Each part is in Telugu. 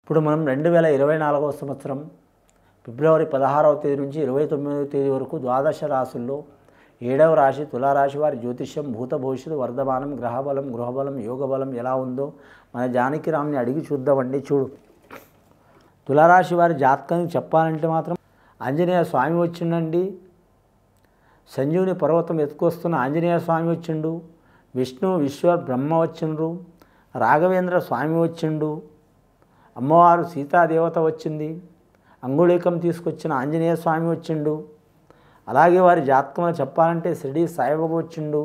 ఇప్పుడు మనం 2024వ సంవత్సరం ఫిబ్రవరి 16వ తేదీ నుంచి 29వ తేదీ వరకు ద్వాదశ రాశుల్లో 7వ రాశి తులారాశి వారి జ్యోతిష్యం భూత భవిష్యత్తు వర్ధమానం గ్రహబలం గృహబలం యోగబలం ఎలా ఉందో మన జానకిరామ్ని అడిగి చూద్దామండి. చూడు, తులారాశి వారి జాతకానికి చెప్పాలంటే మాత్రం ఆంజనేయ స్వామి వచ్చిండండి. సంజీవుని పర్వతం ఎత్తుకొస్తున్న ఆంజనేయ స్వామి వచ్చిండు. విష్ణు విశ్వ బ్రహ్మ వచ్చిండ్రు. రాఘవేంద్ర స్వామి వచ్చిండు. అమ్మవారు సీతాదేవత వచ్చింది. అంగుళీకం తీసుకొచ్చిన ఆంజనేయ స్వామి వచ్చిండు. అలాగే వారి జాతకంలో చెప్పాలంటే షిరిడి సాయిబాబా వచ్చిండు.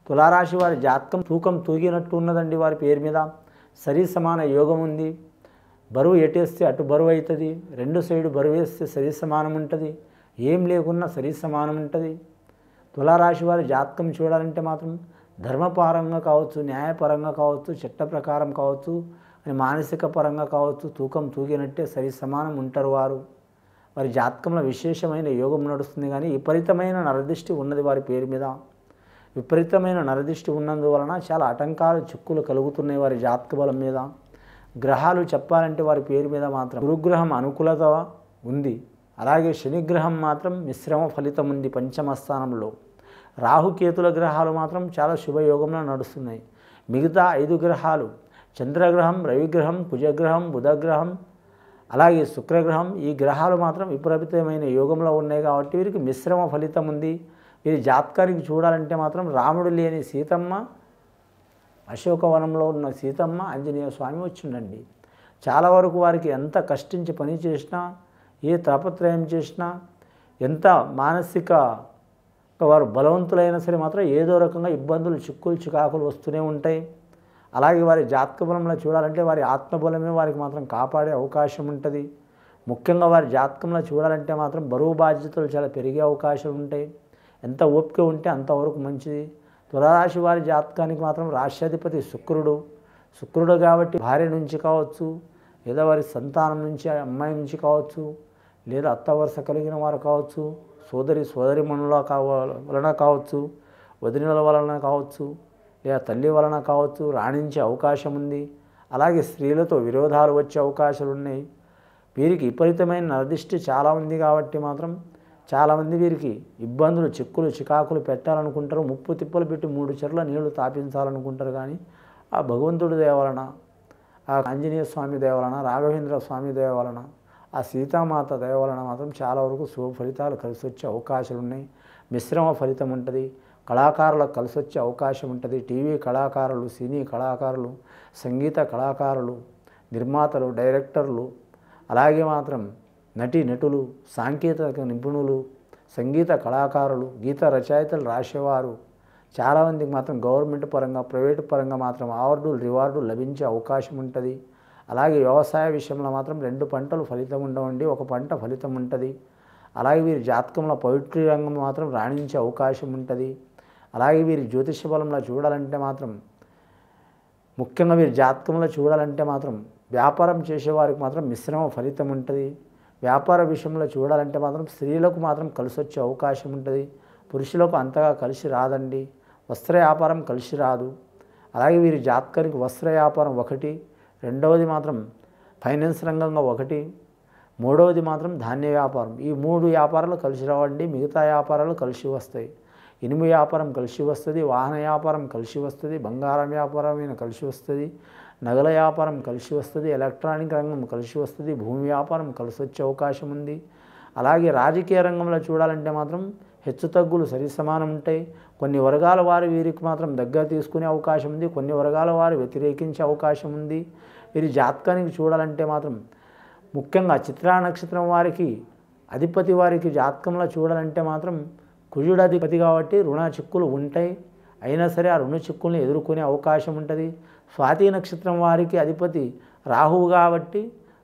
తులారాశి వారి జాతకం తూకం తూగినట్టు ఉన్నదండి. వారి పేరు మీద సరి సమాన యోగం ఉంది. బరువు ఎటేస్తే అటు బరువు అవుతుంది. రెండు సైడు బరువు వేస్తే సరి సమానం ఉంటుంది. ఏం లేకున్నా సరి సమానం ఉంటుంది. తులారాశి వారి జాతకం చూడాలంటే మాత్రం ధర్మపరంగా కావచ్చు, న్యాయపరంగా కావచ్చు, చట్ట ప్రకారం కావచ్చు, మానసిక పరంగా కావచ్చు, తూకం తూగినట్టే సరి సమానం ఉంటారు వారు. వారి జాతకంలో విశేషమైన యోగం నడుస్తుంది. కానీ విపరీతమైన నరదృష్టి ఉన్నది వారి పేరు మీద. విపరీతమైన నరదృష్టి ఉన్నందువలన చాలా ఆటంకాలు చిక్కులు కలుగుతున్నాయి వారి జాతక బలం మీద. గ్రహాలు చెప్పాలంటే వారి పేరు మీద మాత్రం గురుగ్రహం అనుకూలత ఉంది. అలాగే శనిగ్రహం మాత్రం మిశ్రమ ఫలితం ఉంది పంచమ స్థానంలో. రాహుకేతుల గ్రహాలు మాత్రం చాలా శుభయోగంలో నడుస్తున్నాయి. మిగతా 5 గ్రహాలు చంద్రగ్రహం, రవిగ్రహం, కుజగ్రహం, బుధగ్రహం, అలాగే శుక్రగ్రహం, ఈ గ్రహాలు మాత్రం విపరీతమైన యోగంలో ఉన్నాయి. కాబట్టి వీరికి మిశ్రమ ఫలితం ఉంది. వీరి జాతకానికి చూడాలంటే మాత్రం రాముడు లేని సీతమ్మ, అశోకవనంలో ఉన్న సీతమ్మ, ఆంజనేయ స్వామి వచ్చిండండి. చాలా వరకు వారికి ఎంత కష్టించి పని చేసినా, ఏ తాపత్రయం చేసినా, ఎంత మానసిక వారు బలవంతులైనా సరే మాత్రం ఏదో రకంగా ఇబ్బందులు, చిక్కులు, చికాకులు వస్తూనే ఉంటాయి. అలాగే వారి జాతక బలంలో చూడాలంటే వారి ఆత్మబలమే వారికి మాత్రం కాపాడే అవకాశం ఉంటుంది. ముఖ్యంగా వారి జాతకంలో చూడాలంటే మాత్రం బరువు బాధ్యతలు చాలా పెరిగే అవకాశాలు ఉంటాయి. ఎంత ఓపిక ఉంటే అంతవరకు మంచిది. తులారాశి వారి జాతకానికి మాత్రం రాష్ట్రాధిపతి శుక్రుడు కాబట్టి భార్య నుంచి కావచ్చు, లేదా వారి సంతానం నుంచి, అమ్మాయి నుంచి కావచ్చు, లేదా అత్త వరుస కలిగిన వారు కావచ్చు, సోదరిమణుల వలన కావచ్చు, వదినల వలన కావచ్చు, లేదా తల్లి వలన కావచ్చు రాణించే అవకాశం ఉంది. అలాగే స్త్రీలతో విరోధాలు వచ్చే అవకాశాలు ఉన్నాయి. వీరికి విపరీతమైన నరదిష్టి చాలా ఉంది కాబట్టి మాత్రం చాలామంది వీరికి ఇబ్బందులు, చిక్కులు, చికాకులు పెట్టాలనుకుంటారు. ముప్పు తిప్పలు పెట్టి 3 చెర్ల నీళ్లు తాపించాలనుకుంటారు. కానీ ఆ భగవంతుడి దయ వలన, ఆ ఆంజనేయ స్వామి దయ వలన, రాఘవేంద్ర స్వామి దయ వలన, ఆ సీతామాత దయ వలన మాత్రం చాలా వరకు శుభ ఫలితాలు కలిసి వచ్చే అవకాశాలు ఉన్నాయి. మిశ్రమ ఫలితం ఉంటుంది. కళాకారులకు కలిసి వచ్చే అవకాశం ఉంటుంది. టీవీ కళాకారులు, సినీ కళాకారులు, సంగీత కళాకారులు, నిర్మాతలు, డైరెక్టర్లు, అలాగే మాత్రం నటులు, సాంకేతిక నిపుణులు, సంగీత కళాకారులు, గీత రచయితలు రాసేవారు చాలామందికి మాత్రం గవర్నమెంట్ పరంగా, ప్రైవేటు పరంగా మాత్రం అవార్డులు, రివార్డులు లభించే అవకాశం ఉంటుంది. అలాగే వ్యవసాయ విషయంలో మాత్రం 2 పంటలు ఫలితం ఉండవండి, 1 పంట ఫలితం ఉంటుంది. అలాగే వీరి జాతకంలో పౌల్ట్రీ రంగం మాత్రం రాణించే అవకాశం ఉంటుంది. అలాగే వీరి జ్యోతిష బలంలో చూడాలంటే మాత్రం, ముఖ్యంగా వీరి జాతకంలో చూడాలంటే మాత్రం వ్యాపారం చేసేవారికి మాత్రం మిశ్రమ ఫలితం ఉంటుంది. వ్యాపార విషయంలో చూడాలంటే మాత్రం స్త్రీలకు మాత్రం కలిసి వచ్చే అవకాశం ఉంటుంది. పురుషులకు అంతగా కలిసి రాదండి. వస్త్ర వ్యాపారం కలిసి రాదు. అలాగే వీరి జాతకానికి వస్త్ర వ్యాపారం 1, రెండవది మాత్రం ఫైనాన్స్ రంగంగా 1, మూడవది మాత్రం ధాన్య వ్యాపారం. ఈ 3 వ్యాపారాలు కలిసి రావండి. మిగతా వ్యాపారాలు కలిసి వస్తాయి. ఇనుము వ్యాపారం కలిసి వస్తుంది, వాహన వ్యాపారం కలిసి వస్తుంది, బంగారం వ్యాపారం కలిసి వస్తుంది, నగల వ్యాపారం కలిసి వస్తుంది, ఎలక్ట్రానిక్ రంగం కలిసి వస్తుంది, భూమి వ్యాపారం కలిసి వచ్చే అవకాశం ఉంది. అలాగే రాజకీయ రంగంలో చూడాలంటే మాత్రం హెచ్చుతగ్గులు సరి సమానం ఉంటాయి. కొన్ని వర్గాల వారు వీరికి మాత్రం దగ్గర తీసుకునే అవకాశం ఉంది, కొన్ని వర్గాల వారు వ్యతిరేకించే అవకాశం ఉంది. వీరి జాతకానికి చూడాలంటే మాత్రం ముఖ్యంగా చిత్రా నక్షత్రం వారికి అధిపతి వారికి జాతకంలో చూడాలంటే మాత్రం కుజుడు అధిపతి కాబట్టి రుణ చిక్కులు ఉంటాయి. అయినా సరే ఆ రుణ చిక్కుల్ని ఎదుర్కొనే అవకాశం ఉంటుంది. స్వాతి నక్షత్రం వారికి అధిపతి రాహువు కాబట్టి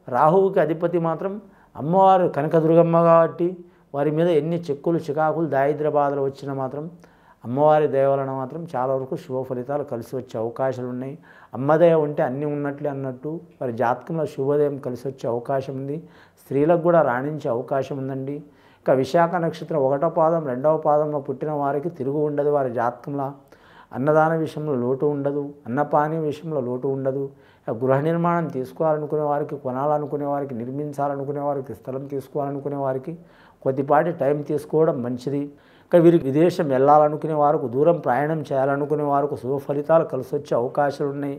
రాహువుకి అధిపతి మాత్రం అమ్మవారు కనకదుర్గమ్మ కాబట్టి వారి మీద ఎన్ని చిక్కులు, చికాకులు, దారిద్ర్య బాధలు వచ్చినా మాత్రం అమ్మవారి దయ వలన మాత్రం చాలా వరకు శుభ ఫలితాలు కలిసి వచ్చే అవకాశాలు ఉన్నాయి. అమ్మదయ ఉంటే అన్నీ ఉన్నట్లే అన్నట్టు వారి జాతకంలో శుభోదయం కలిసి వచ్చే అవకాశం ఉంది. స్త్రీలకు కూడా రాణించే అవకాశం ఉందండి. ఇక విశాఖ నక్షత్రం 1వ పాదం 2వ పాదంలో పుట్టిన వారికి తిరుగు ఉండదు వారి జాతకంలో. అన్నదాన విషయంలో లోటు ఉండదు, అన్నపానీయ విషయంలో లోటు ఉండదు. గృహ నిర్మాణం తీసుకోవాలనుకునే వారికి, కొనాలనుకునే వారికి, నిర్మించాలనుకునే వారికి, స్థలం తీసుకోవాలనుకునే వారికి కొద్దిపాటి టైం తీసుకోవడం మంచిది. ఇంకా వీరికి విదేశం వెళ్ళాలనుకునే వారికి, దూరం ప్రయాణం చేయాలనుకునే వారికి శుభ ఫలితాలు కలిసి వచ్చే అవకాశాలు ఉన్నాయి.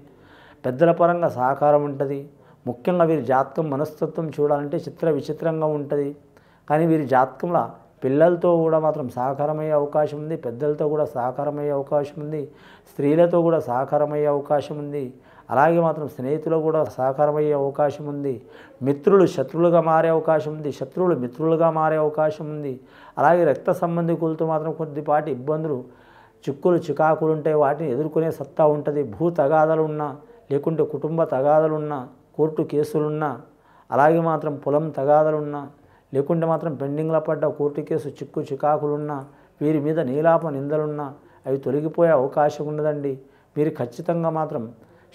పెద్దల పరంగా సహకారం ఉంటుంది. ముఖ్యంగా వీరి జాతకం మనస్తత్వం చూడాలంటే చిత్ర విచిత్రంగా ఉంటుంది. కానీ వీరి జాతకంలో పిల్లలతో కూడా మాత్రం సహకారమయ్యే అవకాశం ఉంది, పెద్దలతో కూడా సహకారమయ్యే అవకాశం ఉంది, స్త్రీలతో కూడా సహకారమయ్యే అవకాశం ఉంది. అలాగే మాత్రం స్నేహితులు కూడా సహకారమయ్యే అవకాశం ఉంది. మిత్రులు శత్రువులుగా మారే అవకాశం ఉంది, శత్రువులు మిత్రులుగా మారే అవకాశం ఉంది. అలాగే రక్త సంబంధికులతో మాత్రం కొద్దిపాటి ఇబ్బందులు, చిక్కులు చికాకులు ఉంటాయి. వాటిని ఎదుర్కొనే సత్తా ఉంటుంది. భూ తగాదాలు ఉన్నా, లేకుంటే కుటుంబ తగాదాలున్నా, కోర్టు కేసులున్నా, అలాగే మాత్రం పొలం తగాదాలున్నా, లేకుంటే మాత్రం పెండింగ్లో పడ్డ కోర్టు కేసు చిక్కు చికాకులున్నా, వీరి మీద నీలాప నిందలున్నా అవి తొలగిపోయే అవకాశం ఉన్నదండి. వీరు ఖచ్చితంగా మాత్రం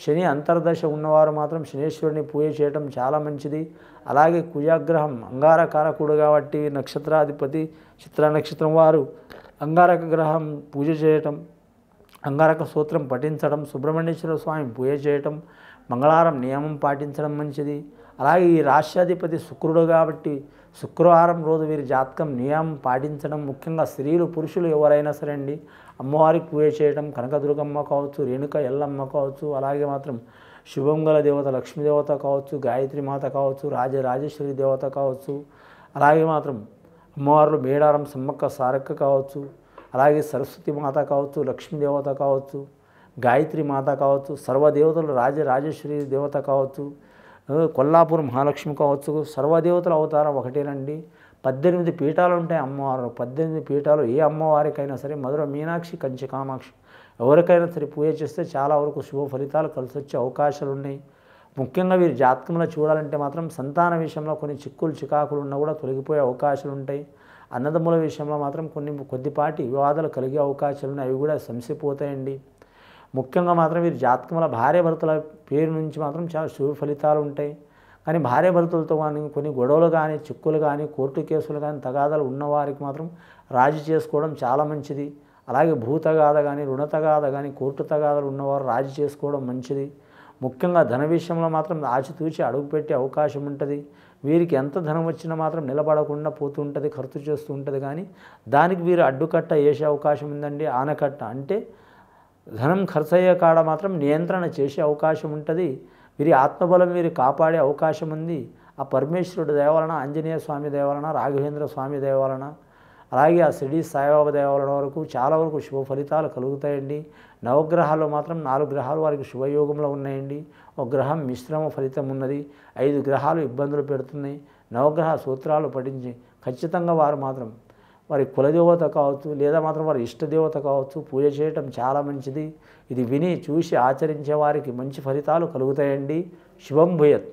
శని అంతర్దశ ఉన్నవారు మాత్రం శనీశ్వరుని పూజ చేయడం చాలా మంచిది. అలాగే కుజగ్రహం అంగారకారకుడు కాబట్టి నక్షత్రాధిపతి చిత్ర నక్షత్రం వారు అంగారక గ్రహం పూజ చేయటం, అంగారక సూత్రం పఠించడం, సుబ్రహ్మణ్యేశ్వర స్వామి పూజ చేయటం, మంగళవారం నియమం పాటించడం మంచిది. అలాగే ఈ రాష్ట్రాధిపతి శుక్రుడు కాబట్టి శుక్రవారం రోజు వీరి జాతకం నియమం పాటించడం, ముఖ్యంగా స్త్రీలు పురుషులు ఎవరైనా సరే అండి అమ్మవారికి పూజ చేయడం, కనకదుర్గమ్మ కావచ్చు, రేణుక ఎల్లమ్మ కావచ్చు, అలాగే మాత్రం శుభంగల దేవత లక్ష్మీదేవత కావచ్చు, గాయత్రి మాత కావచ్చు, రాజరాజేశ్వరి దేవత కావచ్చు, అలాగే మాత్రం అమ్మవార్లు మేడారం సమ్మక్క సారక్క కావచ్చు, అలాగే సరస్వతి మాత కావచ్చు, లక్ష్మీదేవత కావచ్చు, గాయత్రి మాత కావచ్చు, సర్వదేవతలు రాజరాజేశ్వరి దేవత కావచ్చు, కొల్లాపూర్ మహాలక్ష్మి కావచ్చు, సర్వదేవతల అవతారం ఒకటేనండి. 18 పీఠాలు ఉంటాయి అమ్మవారు. 18 పీఠాలు ఏ అమ్మవారికైనా సరే, మధుర మీనాక్షి, కంచి కామాక్షి ఎవరికైనా సరే పూజ చేస్తే చాలా వరకు శుభ ఫలితాలు కలిసి వచ్చే అవకాశాలు ఉన్నాయి. ముఖ్యంగా వీరి జాతకంలో చూడాలంటే మాత్రం సంతాన విషయంలో కొన్ని చిక్కులు చికాకులు ఉన్నా కూడా తొలగిపోయే అవకాశాలు ఉంటాయి. అన్నదమ్ముల విషయంలో మాత్రం కొద్దిపాటి వివాదాలు కలిగే అవకాశాలు ఉన్నాయి, అవి కూడా సమసిపోతాయండి. ముఖ్యంగా మాత్రం వీరి జాతకంలో భార్యాభర్తల పేరు నుంచి మాత్రం చాలా శుభ ఫలితాలు ఉంటాయి. కానీ భార్యాభర్తలతో కానీ కొన్ని గొడవలు కానీ, చిక్కులు కానీ, కోర్టు కేసులు కానీ, తగాదాలు ఉన్నవారికి మాత్రం రాజీ చేసుకోవడం చాలా మంచిది. అలాగే భూ తగాద కానీ, రుణ తగాద కానీ, కోర్టు తగాదాలు ఉన్నవారు రాజీ చేసుకోవడం మంచిది. ముఖ్యంగా ధన విషయంలో మాత్రం ఆచితూచి అడుగుపెట్టే అవకాశం ఉంటుంది. వీరికి ఎంత ధనం వచ్చినా మాత్రం నిలబడకుండా పోతుంటుంది, ఖర్చు చేస్తూ ఉంటుంది. కానీ దానికి వీరు అడ్డుకట్ట వేసే అవకాశం ఉందండి. ఆనకట్ట అంటే ధనం ఖర్చు అయ్యే కాడ మాత్రం నియంత్రణ చేసే అవకాశం ఉంటుంది. వీరి ఆత్మబలం వీరి కాపాడే అవకాశం ఉంది. ఆ పరమేశ్వరుడు దయవలన, ఆంజనేయ స్వామి దయవలన, రాఘవేంద్ర స్వామి దయవలన, అలాగే ఆ షిరిడి సాయిబాబా దయవలన వరకు చాలా వరకు శుభ ఫలితాలు కలుగుతాయండి. నవగ్రహాల్లో మాత్రం 4 గ్రహాలు వారికి శుభయోగంలో ఉన్నాయండి. ఒక గ్రహం మిశ్రమ ఫలితం ఉన్నది. 5 గ్రహాలు ఇబ్బందులు పెడుతున్నాయి. నవగ్రహ సూత్రాలు పఠించి ఖచ్చితంగా వారు మాత్రం వారి కులదేవత కావచ్చు, లేదా మాత్రం వారి ఇష్టదేవత కావచ్చు పూజ చేయటం చాలా మంచిది. ఇది విని చూసి ఆచరించే వారికి మంచి ఫలితాలు కలుగుతాయండి. శుభం భూయత్.